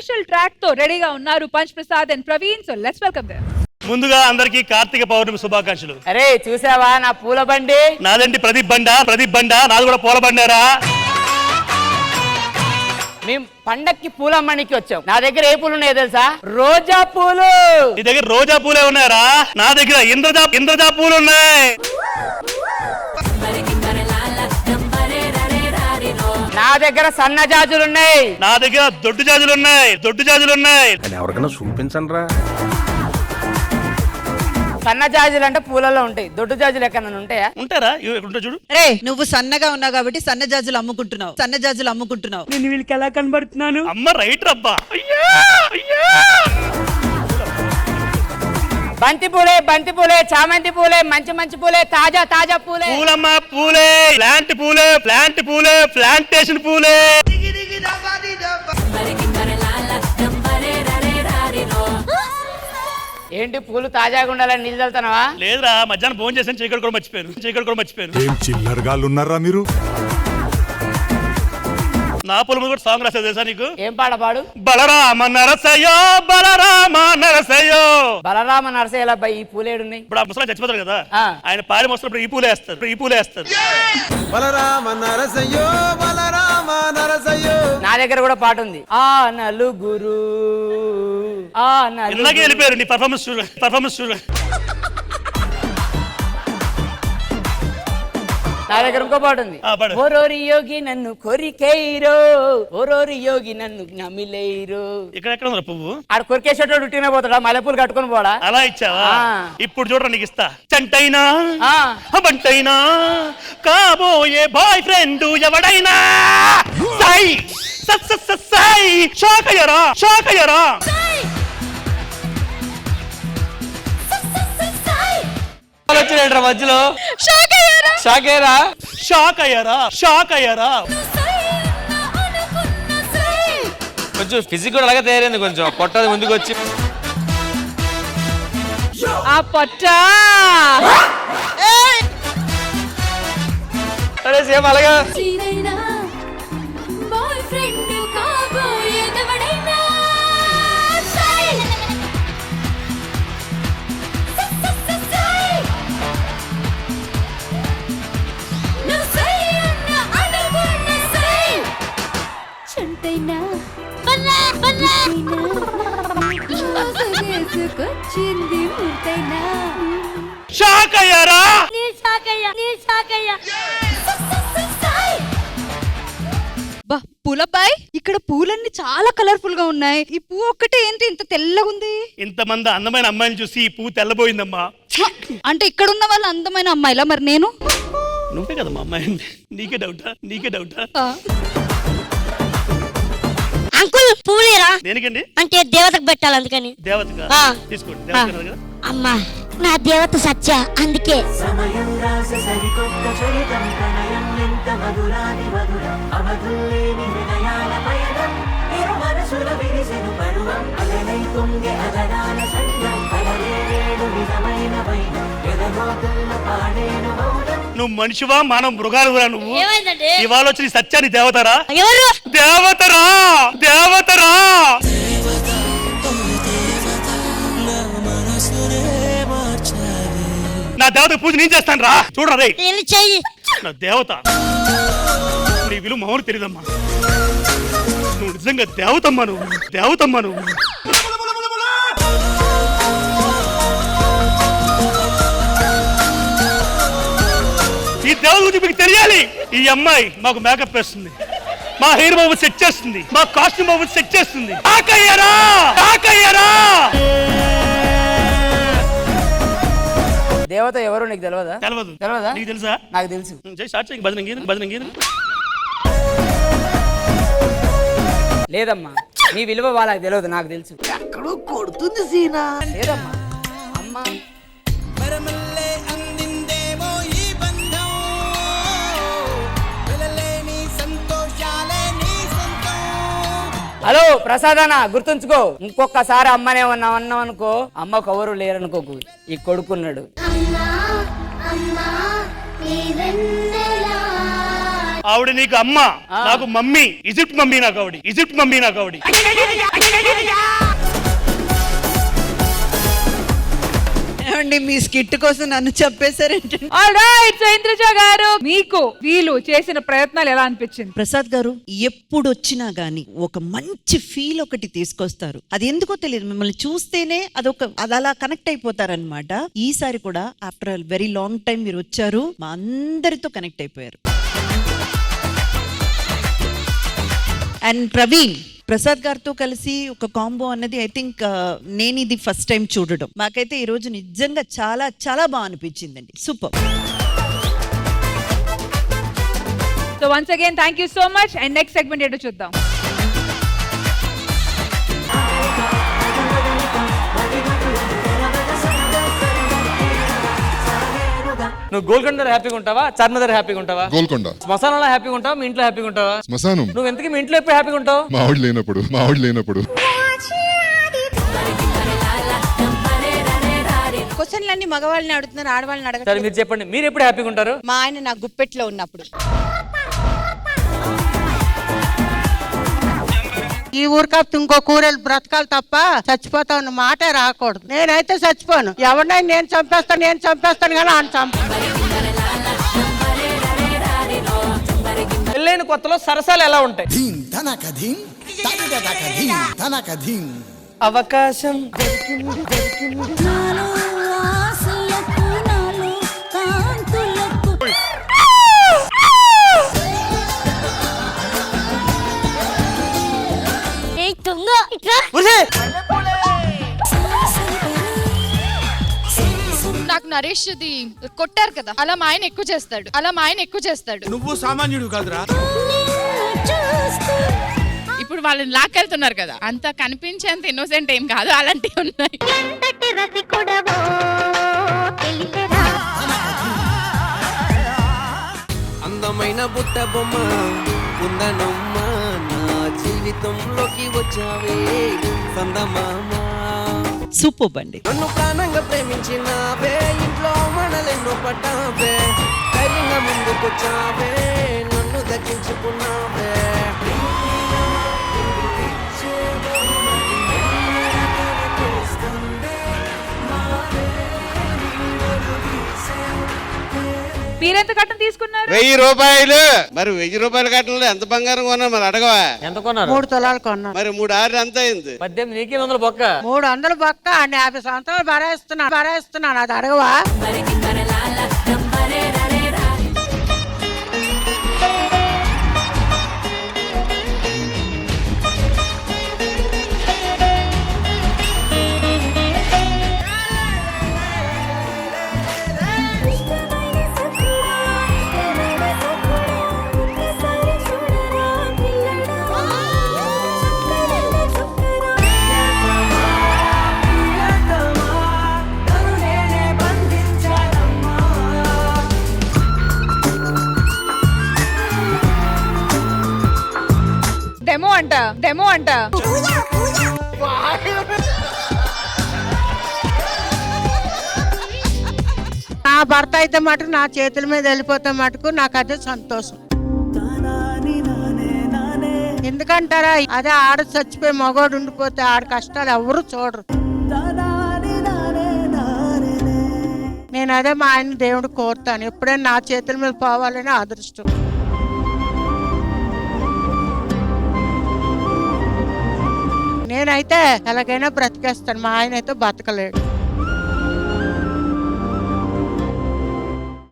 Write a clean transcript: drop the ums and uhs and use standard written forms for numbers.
Special track తో రెడీగా ఉన్నారు punch Prasad and Praveen. So let's welcome them. ముందుగా అందరికి కార్తీక పౌర్ణమి శుభాకాంక్షలు. అరే చూసావా నా పూల బండి? నాదండి ప్రదీప్ బండ నాది కూడా పూల బండారా. మేము పండక్కి పూలమ్మనికి వచ్చాం. నా దగ్గర ఏ పూలు ఉన్నాయో తెలుసా? రోజా పూలు. నీ దగ్గర రోజా పూలే ఉన్నాయరా? నా దగ్గర ఇంద్రజా పూలు ఉన్నాయి. నా దగ్గర సన్నజాజులు ఉన్నాయి. నా దగ్గర దొడ్డు జాజులు ఉన్నాయి. ఎవరికైనా చూపించండి రా. సన్నజాజులు అంటే పూలలో ఉంటాయి. దొడ్డు జాజులు ఎక్కడైనా ఉంటాయా? ఉంటారా? ఉంటా చూడు. రే నువ్వు సన్నగా ఉన్నావు కాబట్టి సన్నజాజులు అమ్ముకుంటున్నావు. నేను వీళ్ళకి ఎలా కనబడుతున్నాను? అమ్మ రైట్ రబ్బా. బంతి పూలే, చామంతి పూలే, మంచి పూలే, తాజా పూలే. పూలమ్మ పూలే, ప్లాంట్ పూలే, ప్లాంటేషన్ పూలే. ఏంటి పూలు తాజాగా ఉండాలని నీళ్ళు చల్లుతున్నావా? లేదురా, మధ్యాహ్నం ఫోన్ చేశాను, చీకటి కూడా మర్చిపోయాను. ఏం చిల్లరగాళ్ళు ఉన్నారా మీరు? నా పొలం కూడా సాంగ్ రాసేది తెలుసా నీకు? ఏం పాడు? బలరామ నరసయ్యో. బలరామ నరసయ్య అబ్బాయి. ఈ పూలేడున్నాయి? ఇప్పుడు ఆ ముసలా చచ్చిపోతారు కదా, ఆయన పాడి మొసలు ఈ పూలే వేస్తారు. బలరామ నరసయ్యో. నా దగ్గర కూడా పాట ఉంది. ఆ నలుగురు ఇలాగే వెళ్ళిపోయారు. నీ పర్ఫార్మెన్స్ చూడ. నా దగ్గర ఇంకో పాట ఉంది. ఓరోరి యోగి నన్ను కొరికేయిరో, ఓరోరి యోగి నన్ను నమిలేయిరో. ఇక్కడ ఉంది పువ్వు. ఆడ కొరికేసేటోడు ఉట్టినే పోతాడా? మల్లెపూలు కట్టుకొని పోడా? అలా ఇచ్చావా? ఇప్పుడు చూడరా నీకు ఇస్తా. చంటైనా బంటైనా కాబోయే బాయ్ ఫ్రెండ్ ఎవడైనా షాకయ్యరా. వచ్చిన మధ్యలో షాక్ అయ్యారా. కొంచెం ఫిజిక్ కూడా అలాగే తయారైంది. కొంచెం పొట్టది ముందుకు వచ్చి ఆ పొట్ట అరే సేమ్ అలాగా. షాక్ అయ్యారా. పూలబాయ్, ఇక్కడ పూలన్నీ చాలా కలర్ఫుల్ గా ఉన్నాయి. ఈ పువ్వు ఒక్కటే ఏంటి ఇంత తెల్లగా ఉంది? ఇంతమంది అందమైన అమ్మాయిని చూసి ఈ పువ్వు తెల్లబోయిందమ్మా. అంటే ఇక్కడ ఉన్న వాళ్ళు అందమైన అమ్మాయిలా? మరి నేను? నువ్వే కదమ్మా అమ్మాయి. నీకే డౌటా? అంకుల్ పూలేరా? దేనికండి? అంటే దేవతకు పెట్టాలి అందుకని. దేవతగా తీసుకోండి. దేవత కదా. అమ్మా నా దేవత సత్య, అందుకే. నువ్వు మనిషివా మనం మృగాలురా? నువ్వు ఏమైందండి? ఇవాళ వచ్చి సత్యాన్ని దేవతరా? ఎవరు? దేవతరా. నా దేవత పూజ నేను చేస్తాను రా. చూడరా రే, నా దేవత. నీ విలువ మామూలు తెలియదమ్మా. నువ్వు నిజంగా దేవతమ్మా. నువ్వు ఈ దేవత గురించి మీకు తెలియాలి. ఈ అమ్మాయి మాకు మేకప్ వేస్తుంది, మా హెయిర్ బాబు సెట్ చేస్తుంది, మా కాస్ట్యూమ్ బాబు సెట్ చేస్తుంది. ఆకయ్యరా. దేవత ఎవరు నీకు తెలియదా? తెలియదా? నీకు తెలుసా? నాకు తెలుసు. భజన లేదమ్మా, నీ విలువ వాళ్ళకి తెలియదు, నాకు తెలుసు. ఎక్కడో కొడుతుంది సీనా. లేదమ్మా అమ్మా. హలో ప్రసాద్ అన్న, గుర్తుంచుకో, ఇంకొకసారి అమ్మనే అన్నాం అనుకో, అమ్మకు ఎవరు లేరనుకోకు, ఈ కొడుకున్నాడు. ఆ ఆవిడ నీకు అమ్మ, నాకు మమ్మీ. ఈజిప్ట్ మమ్మీ నాకు ఆవిడ, ఈజిప్ట్ మమ్మీ నాకు ఆవిడ. ఏమండి మీ స్కిట్ కోసం నన్ను చెప్పేశారేంటి? ఆల్రైట్, సో ఇంద్రజ గారు, మీకు వీళ్ళు చేసిన ప్రయత్నాలు ఎలా అనిపించింది? ప్రసాద్ గారు ఎప్పుడు వచ్చినా గానీ ఒక మంచి ఫీల్ ఒకటి తీసుకొస్తారు. అది ఎందుకో తెలియదు, మిమ్మల్ని చూస్తేనే అది అలా కనెక్ట్ అయిపోతారనమాట. ఈసారి కూడా ఆఫ్టర్ వెరీ లాంగ్ టైం మీరు వచ్చారు, మా అందరితో కనెక్ట్ అయిపోయారు. అండ్ ప్రవీణ్, ప్రసాద్ గారితో కలిసి ఒక కాంబో అన్నది ఐ థింక్ నేను ఇది ఫస్ట్ టైం చూడడం. మాకైతే ఈ రోజు నిజంగా చాలా చాలా బాగా అనిపించిందండి. Super. So once again thank you so much. And next segment ఏంటో చూద్దాం. నువ్వు గోల్కొండ హ్యాపీగా ఉంటావా, చార్మినార్ హ్యాపీగా ఉంటావా? గోల్కొండ. శ్మశానంలో హ్యాపీగా ఉంటావా, మీ ఇంట్లో హ్యాపీగా ఉంటావా? శ్మశానం. నువ్వు ఎందుకు మీ ఇంట్లో ఎప్పుడు హ్యాపీగా ఉంటావు? మావిడి లేనప్పుడు క్వశ్చన్లన్నీ మగవాళ్ళని అడుగుతున్నారు, ఆడవాళ్ళని సరే అడగట్లేదు. మీరు చెప్పండి, మీరు ఎప్పుడు హ్యాపీగా ఉంటారు? మా ఆయన నా గుప్పెట్లో ఉన్నప్పుడు. ఈ ఊరు కాపు ఇంకో కూరలు బ్రతకాలి తప్ప చచ్చిపోతాను మాటే రాకూడదు. నేనైతే చచ్చిపోను. ఎవరినైనా నేను చంపేస్తాను కానీ ఆయన చంప. పెళ్ళైన కొత్తలో సరసాలు ఎలా ఉంటాయి? అవకాశం దొంగ ఇట్లా నాకు నరేష్ ది కొట్టారు కదా, అలా మా ఆయన ఎక్కువ చేస్తాడు. నువ్వు సామాన్యుడు కాదురా. ఇప్పుడు వాళ్ళని లాక్కెళ్తున్నారు కదా, అంత కనిపించేంత ఇన్నోసెంట్ ఏం కాదు, అలాంటివి ఉన్నాయి. అందమైన బుట్ట బొమ్మ కుందనమ్మ, నా జీవితంలోకి వచ్చావే సందమామ. సూపర్ అండి. నన్ను ప్రాణంగా ప్రేమించినావే, ఇంట్లో మనలెన్నో పట్టావే, ధైర్యంగా ముందుకొచ్చావే, నన్ను దక్కించుకున్నావే. మీరెంత కట్టం తీసుకున్నారు? 1000 రూపాయలు. మరి 1000 రూపాయల కట్టంలో ఎంత బంగారం కొన్నా మరి అడగవా? ఎంత కొన్నారు? 3 తులాలు కొన్నా. మరి 3 ఆరు ఎంత అయింది? 18 నీకే 100 బొక్క. 300 బొక్క అండి, 50 సంవత్సరాలు భరేస్తున్నాను. అది అడగవా? డెమో అంట. నా భర్త అయితే మటుకు నా చేతుల మీద వెళ్ళిపోతే మటుకు నాకు అదే సంతోషం. ఎందుకంటారా, అదే ఆడ చచ్చిపోయి మగోడు ఉండిపోతే ఆడ కష్టాలు ఎవరు చూడరు. నేను అదే మా ఆయన దేవుడు కోరుతాను, ఎప్పుడైనా నా చేతుల మీద పోవాలని అదృష్టం. నేనైతే ఎలాగైనా బ్రతికేస్తాను, మా ఆయన అయితే బతకలేడు.